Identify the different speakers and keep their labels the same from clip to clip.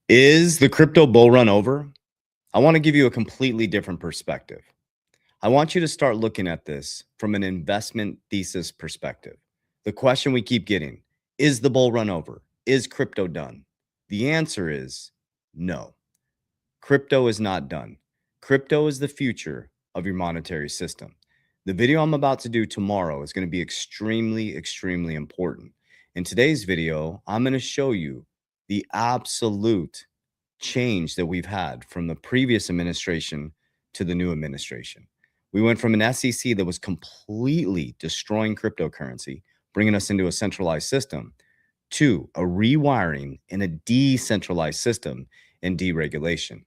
Speaker 1: Is the crypto bull run over? I want to give you a completely different perspective. I want you to start looking at this from an investment thesis perspective. The question we keep getting, is the bull run over? Is crypto done? The answer is no. Crypto is not done. Crypto is the future of your monetary system. The video I'm about to do tomorrow is going to be extremely, extremely important. In today's video, I'm going to show you the absolute change that we've had from the previous administration to the new administration. We went from an SEC that was completely destroying cryptocurrency, bringing us into a centralized system, to a rewiring in a decentralized system and deregulation.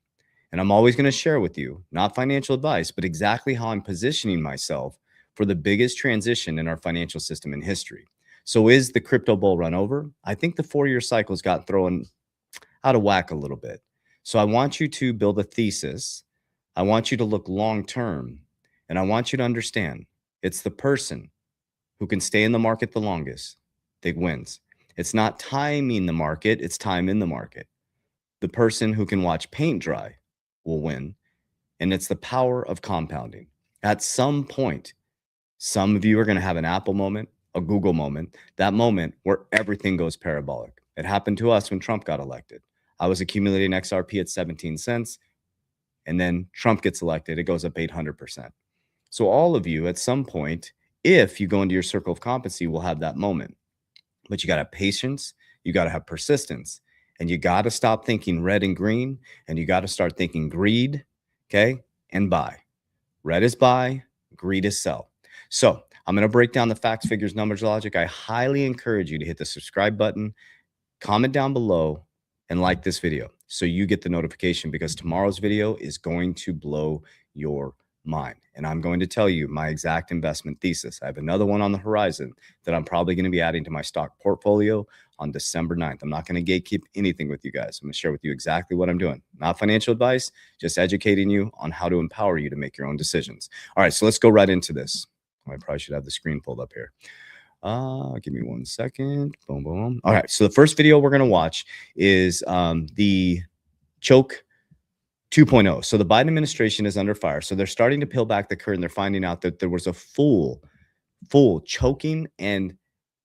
Speaker 1: And I'm always going to share with you, not financial advice, but exactly how I'm positioning myself for the biggest transition in our financial system in history. So is the crypto bull run over? I think the 4-year cycles got thrown out of whack a little bit. So I want you to build a thesis. I want you to look long term. And I want you to understand it's the person who can stay in the market the longest that wins. It's not timing the market, it's time in the market. The person who can watch paint dry will win. And it's the power of compounding. At some point, some of you are going to have an Apple moment, a Google moment, that moment where everything goes parabolic. It happened to us when Trump got elected. I was accumulating XRP at 17 cents, and then Trump gets elected, it goes up 800%. So all of you at some point, if you go into your circle of competency, will have that moment. But you got to have patience, you got to have persistence, and you got to stop thinking red and green, and you got to start thinking greed, okay, and buy. Red is buy, greed is sell. So I'm going to break down the facts, figures, numbers, logic. I highly encourage you to hit the subscribe button, comment down below, and like this video so you get the notification, because tomorrow's video is going to blow your mind. And I'm going to tell you my exact investment thesis. I have another one on the horizon that I'm probably going to be adding to my stock portfolio on December 9th. I'm not going to gatekeep anything with you guys. I'm going to share with you exactly what I'm doing. Not financial advice, just educating you on how to empower you to make your own decisions. All right, so let's go right into this. I probably should have the screen pulled up here. Give me 1 second. Boom, boom. All right, so the first video we're going to watch is the choke 2.0. So the Biden administration is under fire. So they're starting to peel back the curtain. They're finding out that there was a full choking and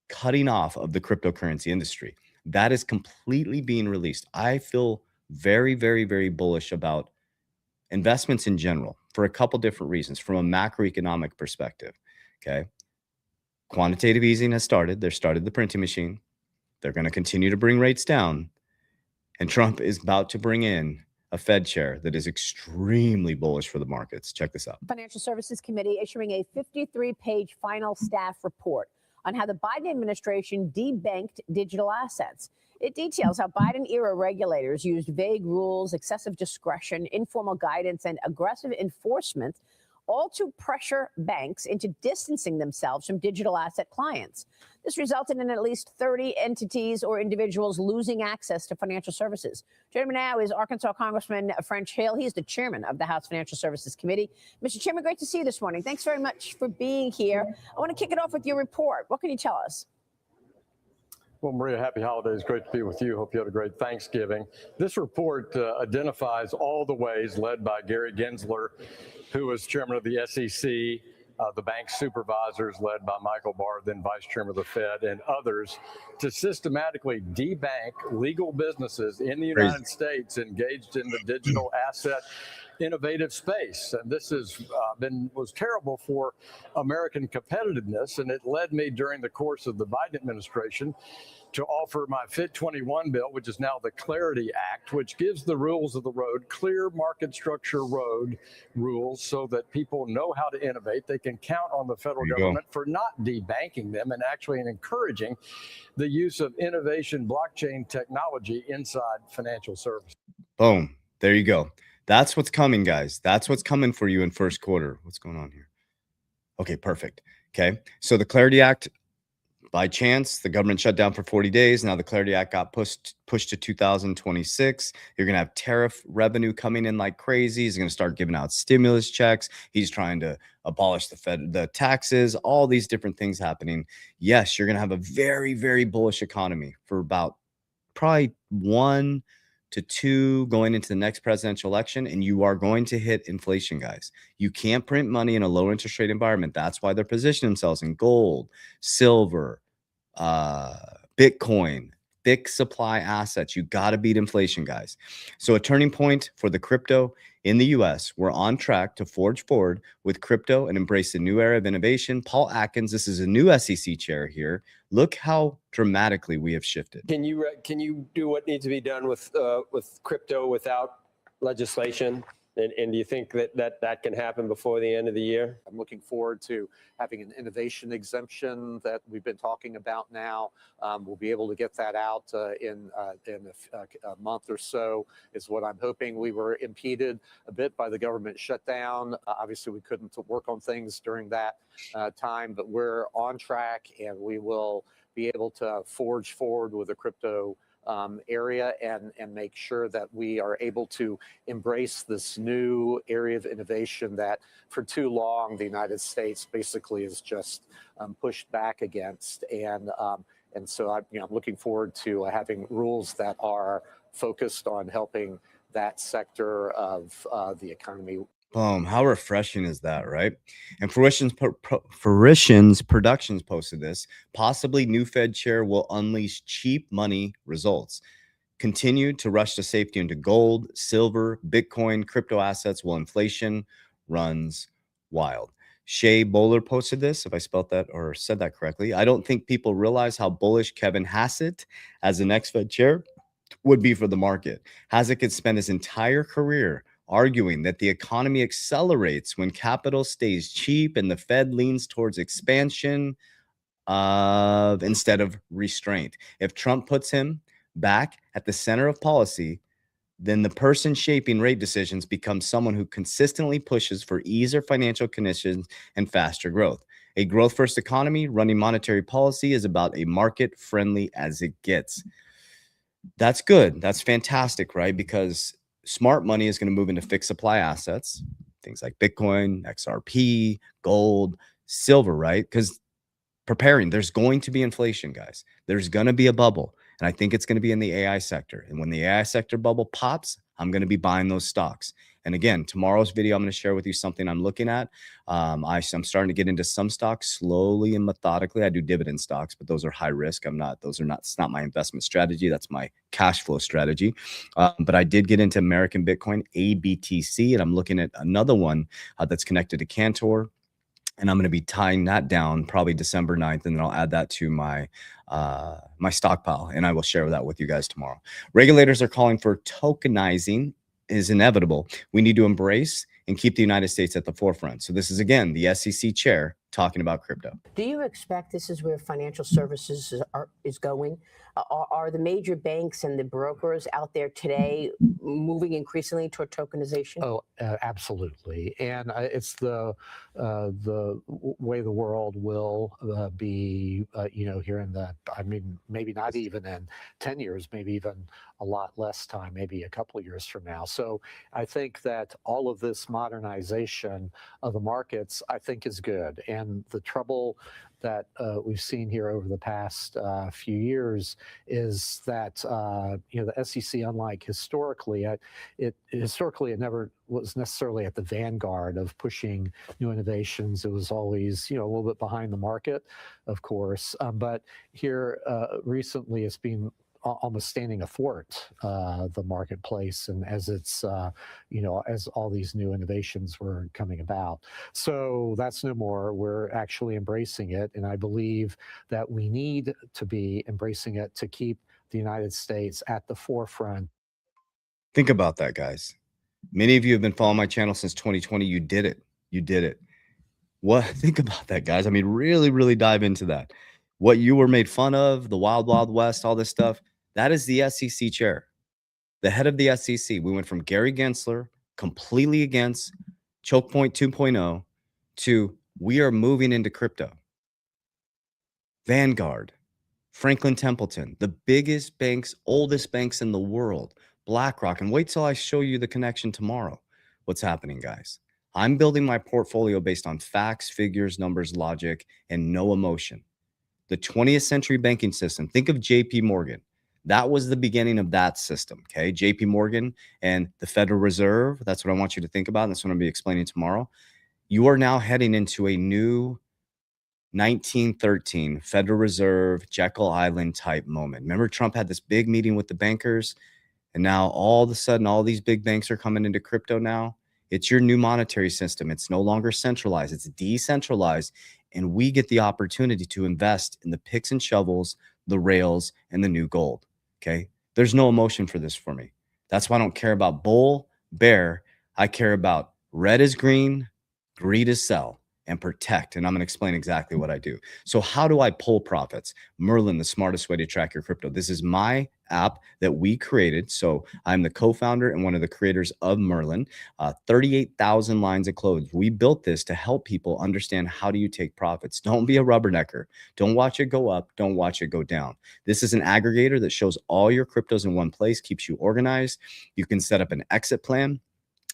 Speaker 1: cutting off of the cryptocurrency industry. That is completely being released. I feel very, very, very bullish about investments in general for a couple different reasons from a macroeconomic perspective. Okay. Quantitative easing has started. They started the printing machine. They're going to continue to bring rates down. And Trump is about to bring in a Fed chair that is extremely bullish for the markets. Check this out.
Speaker 2: Financial Services Committee issuing a 53-page final staff report on how the Biden administration debanked digital assets. It details how Biden-era regulators used vague rules, excessive discretion, informal guidance, and aggressive enforcement, all to pressure banks into distancing themselves from digital asset clients. This resulted in at least 30 entities or individuals losing access to financial services. Joining me now is Arkansas Congressman French Hill. He's the chairman of the House Financial Services Committee. Mr. Chairman, great to see you this morning. Thanks very much for being here. I want to kick it off with your report. What can you tell us?
Speaker 3: Well, Maria, happy holidays. Great to be with you. Hope you had a great Thanksgiving. This report identifies all the ways led by Gary Gensler, who was chairman of the SEC, the bank supervisors led by Michael Barr, then vice chairman of the Fed, and others, to systematically debank legal businesses in the United States engaged in the digital asset innovative space. And this was terrible for American competitiveness. And it led me during the course of the Biden administration to offer my FIT 21 bill, which is now the Clarity Act, which gives the rules of the road, clear market structure road rules, so that people know how to innovate. They can count on the federal government for not debanking them and actually encouraging the use of innovation blockchain technology inside financial services.
Speaker 1: Boom. There you go. That's what's coming, guys. That's what's coming for you in first quarter. What's going on here? Okay, perfect. Okay, so the Clarity Act, by chance, the government shut down for 40 days. Now the Clarity Act got pushed to 2026. You're going to have tariff revenue coming in like crazy. He's going to start giving out stimulus checks. He's trying to abolish the taxes, all these different things happening. Yes, you're going to have a very, very bullish economy for about probably 1 to 2 going into the next presidential election, and you are going to hit inflation, guys. You can't print money in a low interest rate environment. That's why they're positioning themselves in gold, silver, Bitcoin, thick supply assets. You got to beat inflation, guys. So a turning point for the crypto in the US. We're on track to forge forward with crypto and embrace a new era of innovation. Paul Atkins, this is a new SEC chair here. Look how dramatically we have shifted.
Speaker 4: Can you do what needs to be done with crypto without legislation? And do you think that can happen before the end of the year?
Speaker 5: I'm looking forward to having an innovation exemption that we've been talking about now. We'll be able to get that out in a month or so is what I'm hoping. We were impeded a bit by the government shutdown. Obviously, we couldn't work on things during that time, but we're on track and we will be able to forge forward with the crypto area and make sure that we are able to embrace this new area of innovation that for too long the United States basically is just pushed back against. And so I'm looking forward to having rules that are focused on helping that sector of the economy.
Speaker 1: Boom. How refreshing is that, right? And Fruition's Productions posted this. Possibly new Fed chair will unleash cheap money results. Continue to rush to safety into gold, silver, Bitcoin, crypto assets while inflation runs wild. Shay Bowler posted this, if I spelled that or said that correctly. I don't think people realize how bullish Kevin Hassett as the next Fed chair would be for the market. Hassett could spend his entire career arguing that the economy accelerates when capital stays cheap and the Fed leans towards expansion instead of restraint. If Trump puts him back at the center of policy, then the person shaping rate decisions becomes someone who consistently pushes for easier financial conditions and faster growth. A growth-first economy running monetary policy is about a market-friendly as it gets. That's good. That's fantastic, right? Because smart money is going to move into fixed supply assets, things like Bitcoin, XRP, gold, silver, right? Because there's going to be inflation, guys. There's going to be a bubble. And I think it's going to be in the AI sector. And when the AI sector bubble pops, I'm going to be buying those stocks. And again, tomorrow's video, I'm going to share with you something I'm looking at. I'm starting to get into some stocks slowly and methodically. I do dividend stocks, but those are high risk. It's not my investment strategy. That's my cash flow strategy. But I did get into American Bitcoin, ABTC, and I'm looking at another one that's connected to Cantor. And I'm going to be tying that down probably December 9th. And then I'll add that to my stockpile. And I will share that with you guys tomorrow. Regulators are calling for tokenizing is inevitable. We need to embrace and keep the United States at the forefront. So this is, again, the SEC chair talking about crypto.
Speaker 2: Do you expect this is where financial services is going? Are the major banks and the brokers out there today moving increasingly toward tokenization?
Speaker 5: Oh, absolutely. And it's the way the world will be, here in maybe not even in 10 years, maybe even a lot less time, maybe a couple of years from now. So I think that all of this modernization of the markets, I think, is good. And the trouble that we've seen here over the past few years is that the SEC, unlike historically, it never was necessarily at the vanguard of pushing new innovations. It was always a little bit behind the market, of course. But here recently, it's been almost standing athwart the marketplace, and as it's as all these new innovations were coming about. So that's no more. We're actually embracing it, and I believe that we need to be embracing it to keep the United States at the forefront.
Speaker 1: Think about that, guys. Many of you have been following my channel since 2020. You did it. Think about that, guys. I mean, really, really dive into that. What you were made fun of, the wild, wild west, all this stuff, that is the SEC chair, the head of the SEC. We went from Gary Gensler, completely against Choke Point 2.0, to we are moving into crypto. Vanguard, Franklin Templeton, the biggest banks, oldest banks in the world, BlackRock. And wait till I show you the connection tomorrow. What's happening, guys? I'm building my portfolio based on facts, figures, numbers, logic, and no emotion. The 20th century banking system. Think of JP Morgan. That was the beginning of that system. Okay. JP Morgan and the Federal Reserve. That's what I want you to think about. And that's what I'm going to be explaining tomorrow. You are now heading into a new 1913 Federal Reserve, Jekyll Island type moment. Remember, Trump had this big meeting with the bankers, and now all of a sudden, all these big banks are coming into crypto now. It's your new monetary system. It's no longer centralized, it's decentralized. And we get the opportunity to invest in the picks and shovels, the rails, and the new gold. Okay. There's no emotion for this for me. That's why I don't care about bull, bear. I care about red is green, greed is sell, and protect. And I'm going to explain exactly what I do. So how do I pull profits? Merlin, the smartest way to track your crypto. This is my app that we created. So I'm the co-founder and one of the creators of Merlin. 38,000 lines of code. We built this to help people understand how do you take profits. Don't be a rubbernecker. Don't watch it go up. Don't watch it go down. This is an aggregator that shows all your cryptos in one place, keeps you organized. You can set up an exit plan,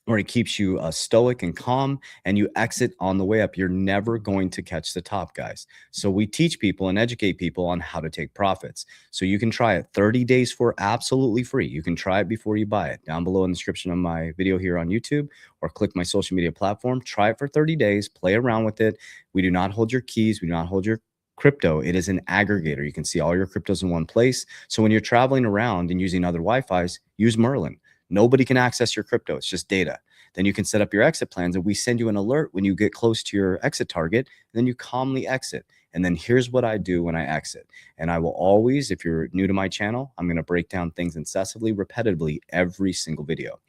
Speaker 1: or it keeps you stoic and calm, and you exit on the way up. You're never going to catch the top, guys. So we teach people and educate people on how to take profits. So you can try it 30 days for absolutely free. You can try it before you buy it. Down below in the description of my video here on YouTube, or click my social media platform. Try it for 30 days. Play around with it. We do not hold your keys. We do not hold your crypto. It is an aggregator. You can see all your cryptos in one place. So when you're traveling around and using other Wi-Fis, use Merlin. Nobody can access your crypto. It's just data. Then you can set up your exit plans, and we send you an alert when you get close to your exit target. And then you calmly exit. And then here's what I do when I exit. And I will always, if you're new to my channel, I'm going to break down things incessantly, repetitively, every single video.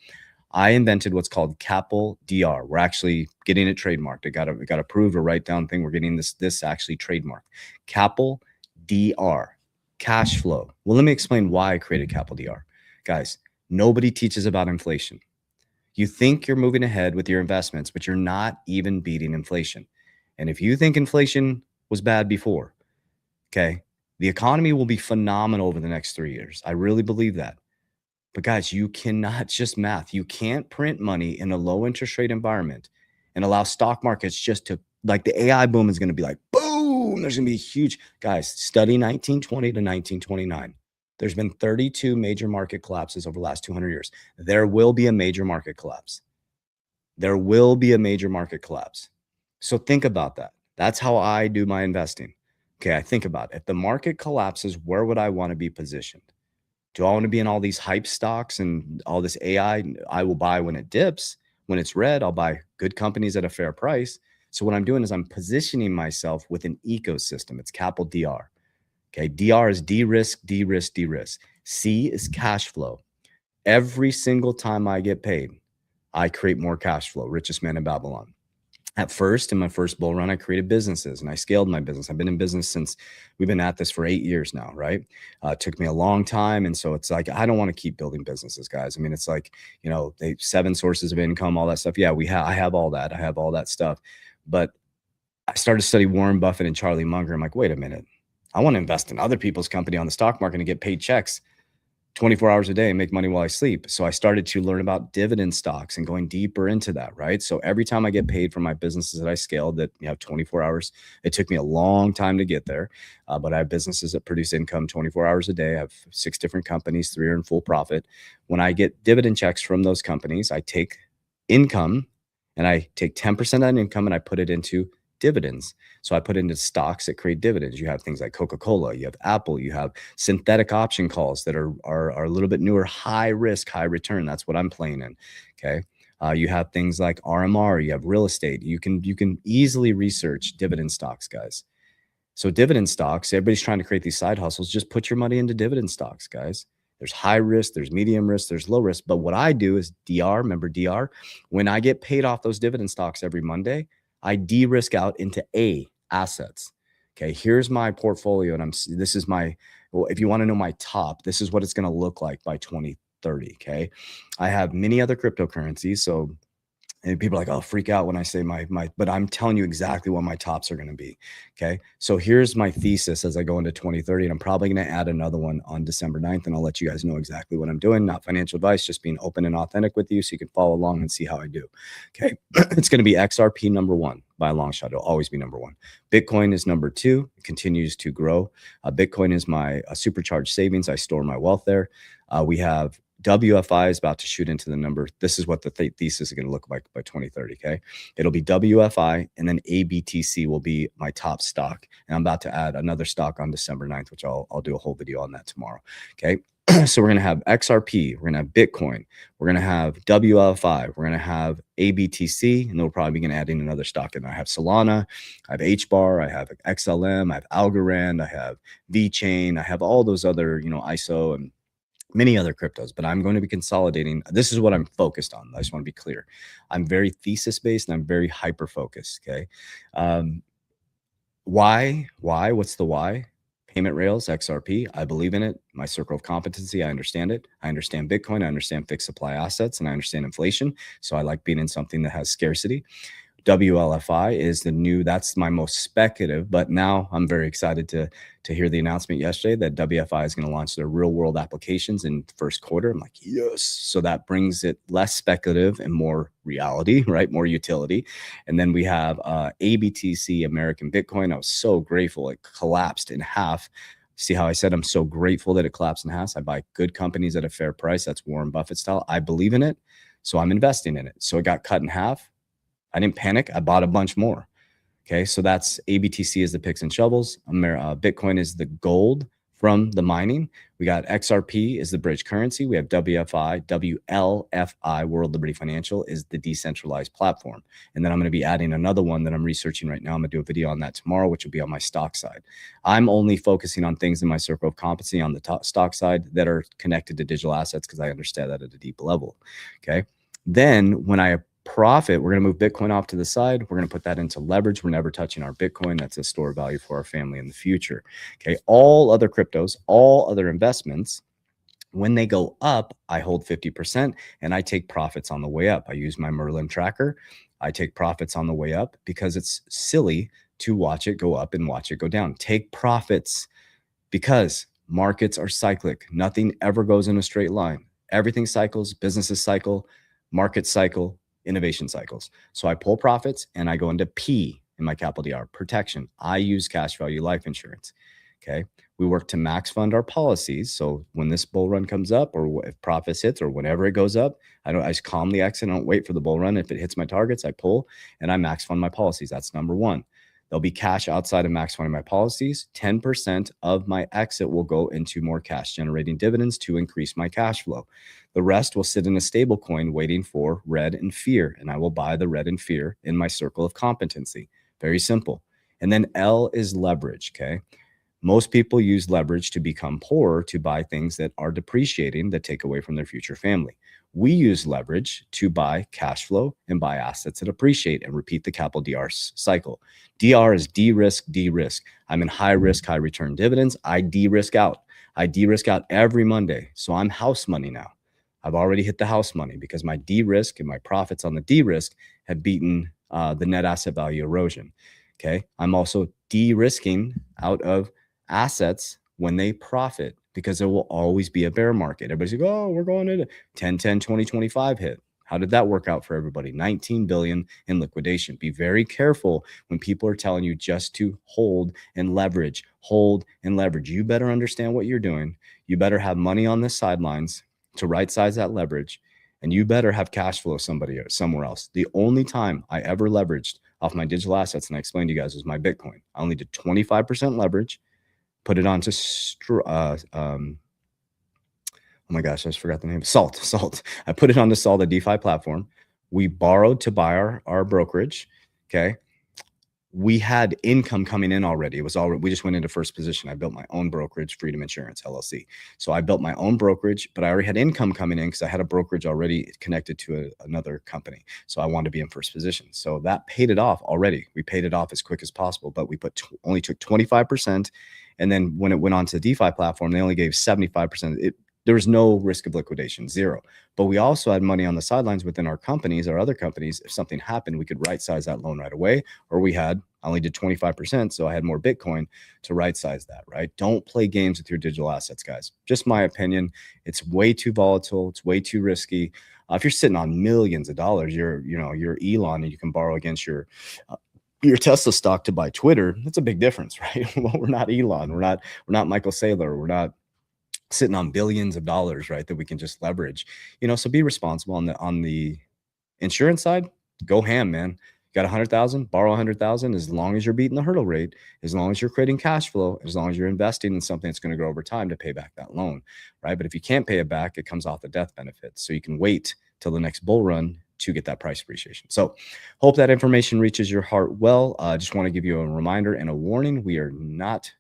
Speaker 1: I invented what's called Capel DR. We're actually getting it trademarked. It got approved, a write down thing. We're getting this actually trademarked. Capel DR, cash flow. Well, let me explain why I created Capel DR. Guys, nobody teaches about inflation. You think you're moving ahead with your investments, but you're not even beating inflation. And if you think inflation was bad before, okay, the economy will be phenomenal over the next 3 years. I really believe that. But guys, you cannot just math. You can't print money in a low interest rate environment and allow stock markets just to, like, the AI boom is going to be like, boom, there's going to be huge. Guys, study 1920 to 1929. There's been 32 major market collapses over the last 200 years. There will be a major market collapse. There will be a major market collapse. So think about that. That's how I do my investing. Okay, I think about it. If the market collapses, where would I want to be positioned? Do I want to be in all these hype stocks and all this AI? I will buy when it dips. When it's red, I'll buy good companies at a fair price. So what I'm doing is I'm positioning myself with an ecosystem. It's Capel DR. Okay, DR is de-risk, de-risk, de-risk. C is cash flow. Every single time I get paid, I create more cash flow. Richest man in Babylon. At first, in my first bull run, I created businesses and I scaled my business. I've been in business since we've been at this for 8 years now, right? It took me a long time. And so it's like, I don't want to keep building businesses, guys. I mean, it's like, you know, 7 sources of income, all that stuff. Yeah, I have all that. I have all that stuff. But I started to study Warren Buffett and Charlie Munger. I'm like, wait a minute. I want to invest in other people's company on the stock market and get paid checks 24 hours a day and make money while I sleep. So I started to learn about dividend stocks and going deeper into that, right? So every time I get paid for my businesses that I scaled that you have 24 hours, it took me a long time to get there. But I have businesses that produce income 24 hours a day. I have 6 different companies, 3 are in full profit. When I get dividend checks from those companies, I take income and I take 10% of that income and I put it into dividends. So I put into stocks that create dividends. You have things like Coca-Cola, you have Apple, you have synthetic option calls that are a little bit newer, high risk, high return. That's what I'm playing in. Okay. You have things like RMR, you have real estate. You can easily research dividend stocks, guys. So dividend stocks, everybody's trying to create these side hustles. Just put your money into dividend stocks, guys. There's high risk, there's medium risk, there's low risk. But what I do is DR, remember DR? When I get paid off those dividend stocks every Monday, I de-risk out into A assets. Okay, here's my portfolio, and this is my, well, if you want to know my top, this is what it's going to look like by 2030. Okay, I have many other cryptocurrencies, so and people are like, oh, freak out when I say my, but I'm telling you exactly what my tops are going to be. Okay, so here's my thesis as I go into 2030, and I'm probably going to add another one on December 9th, and I'll let you guys know exactly what I'm doing. Not financial advice, just being open and authentic with you so you can follow along and see how I do. Okay, it's going to be XRP number 1. by a long shot. It'll always be number one. Bitcoin is number two. It continues to grow. Bitcoin is my supercharged savings. I store my wealth there. We have WFI is about to shoot into the number. This is what the thesis is going to look like by 2030. Okay. It'll be WFI, and then ABTC will be my top stock. And I'm about to add another stock on December 9th, which I'll do a whole video on that tomorrow. Okay. So we're going to have XRP, we're going to have Bitcoin, we're going to have WFI, we're going to have ABTC, and then we'll probably begin adding another stock in there. I have Solana, I have HBAR, I have XLM, I have Algorand, I have VeChain, I have all those other, ISO and many other cryptos, but I'm going to be consolidating. This is what I'm focused on. I just want to be clear. I'm very thesis based and I'm very hyper focused. Okay. Why? What's the why? Payment rails, XRP. I believe in it. My circle of competency. I understand it. I understand Bitcoin. I understand fixed supply assets, and I understand inflation. So I like being in something that has scarcity. WLFI is the new, that's my most speculative, but now I'm very excited to hear the announcement yesterday that WFI is going to launch their real world applications in first quarter. I'm like, yes. So that brings it less speculative and more reality, right? More utility. And then we have ABTC, American Bitcoin. I was so grateful. It collapsed in half. See how I said I'm so grateful that it collapsed in half? I buy good companies at a fair price. That's Warren Buffett style. I believe in it. So I'm investing in it. So it got cut in half. I didn't panic. I bought a bunch more. Okay. So that's ABTC is the picks and shovels. Bitcoin is the gold from the mining. We got XRP is the bridge currency. We have WFI, WLFI, World Liberty Financial is the decentralized platform. And then I'm going to be adding another one that I'm researching right now. I'm going to do a video on that tomorrow, which will be on my stock side. I'm only focusing on things in my circle of competency on the stock side that are connected to digital assets because I understand that at a deep level. Okay. Then when I profit, we're going to move Bitcoin off to the side. We're going to put that into leverage. We're never touching our Bitcoin. That's a store of value for our family in the future. Okay. All other cryptos, all other investments, when they go up, I hold 50% and I take profits on the way up. I use my Merlin tracker. I take profits on the way up because it's silly to watch it go up and watch it go down. Take profits because markets are cyclic. Nothing ever goes in a straight line. Everything cycles, businesses cycle, market cycle, innovation cycles. So I pull profits and I go into P in my capital DR, protection. I use cash value life insurance. Okay. We work to max fund our policies. So when this bull run comes up or if profits hits or whenever it goes up, I just calmly exit. I don't wait for the bull run. If it hits my targets, I pull and I max fund my policies. That's number one. There'll be cash outside of max funding my policies. 10% of my exit will go into more cash generating dividends to increase my cash flow. The rest will sit in a stable coin waiting for red and fear. And I will buy the red and fear in my circle of competency. Very simple. And then L is leverage. Okay. Most people use leverage to become poorer, to buy things that are depreciating that take away from their future family. We use leverage to buy cash flow and buy assets that appreciate and repeat the capital DR cycle. DR is de-risk, de-risk. I'm in high risk, high return dividends. I de-risk out. I de-risk out every Monday. So I'm house money now. I've already hit the house money because my de-risk and my profits on the de-risk have beaten the net asset value erosion. Okay. I'm also de-risking out of assets when they profit because there will always be a bear market. Everybody's like, oh, we're going to 10, 10, 20, 25 hit. How did that work out for everybody? 19 billion in liquidation. Be very careful when people are telling you just to hold and leverage, hold and leverage. You better understand what you're doing. You better have money on the sidelines to right size that leverage. And you better have cash flow somewhere else. The only time I ever leveraged off my digital assets, and I explained to you guys, was my Bitcoin. I only did 25% leverage, put it onto oh my gosh, I just forgot the name. Salt. I put it on the Salt, the DeFi platform. We borrowed to buy our brokerage. Okay. We had income coming in already. It was already, we just went into first position. I built my own brokerage, Freedom Insurance, LLC. So I built my own brokerage, but I already had income coming in because I had a brokerage already connected to another company. So I wanted to be in first position. So that paid it off already. We paid it off as quick as possible, but we only took 25%. And then when it went on to the DeFi platform, they only gave 75%. There was no risk of liquidation, zero. But we also had money on the sidelines within our companies, our other companies. If something happened, we could right size that loan right away. Or I only did 25%, so I had more Bitcoin to right size that, right? Don't play games with your digital assets, guys. Just my opinion. It's way too volatile. It's way too risky. If you're sitting on millions of dollars, you're Elon and you can borrow against your your Tesla stock to buy Twitter, that's a big difference, right? Well, we're not Elon. We're not Michael Saylor. We're not sitting on billions of dollars, right? That we can just leverage, so be responsible on the insurance side. Go ham, man. You got 100,000, borrow 100,000, as long as you're beating the hurdle rate, as long as you're creating cash flow, as long as you're investing in something that's going to grow over time to pay back that loan, right? But if you can't pay it back, it comes off the death benefits. So you can wait till the next bull run to get that price appreciation. So hope that information reaches your heart well. Just want to give you a reminder and a warning. We are not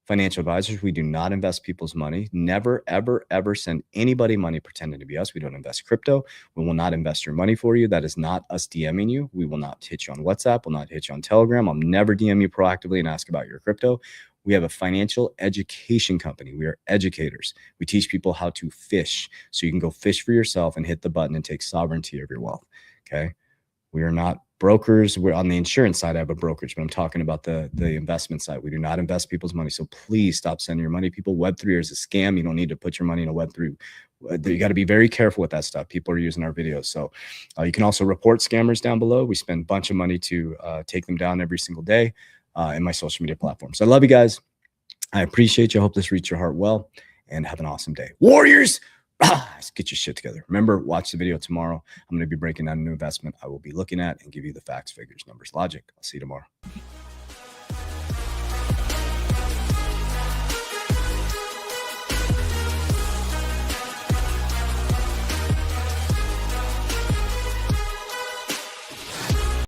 Speaker 1: financial advisors. We do not invest people's money. Never, ever, ever send anybody money pretending to be us. We don't invest crypto. We will not invest your money for you. That is not us DMing you. We will not hit you on WhatsApp. We'll not hit you on Telegram. I'll never DM you proactively and ask about your crypto. We have a financial education company. We are educators. We teach people how to fish so you can go fish for yourself and hit the button and take sovereignty of your wealth. Okay. We are not brokers. We're on the insurance side. I have a brokerage, but I'm talking about the investment side. We do not invest people's money. So please stop sending your money. People, Web3 is a scam. You don't need to put your money in a Web3. You got to be very careful with that stuff. People are using our videos. So you can also report scammers down below. We spend a bunch of money to take them down every single day in my social media platforms. So I love you guys. I appreciate you. I hope this reached your heart well, and have an awesome day. Warriors, get your shit together. Remember, watch the video tomorrow. I'm going to be breaking down a new investment I will be looking at and give you the facts, figures, numbers, logic. I'll see you tomorrow.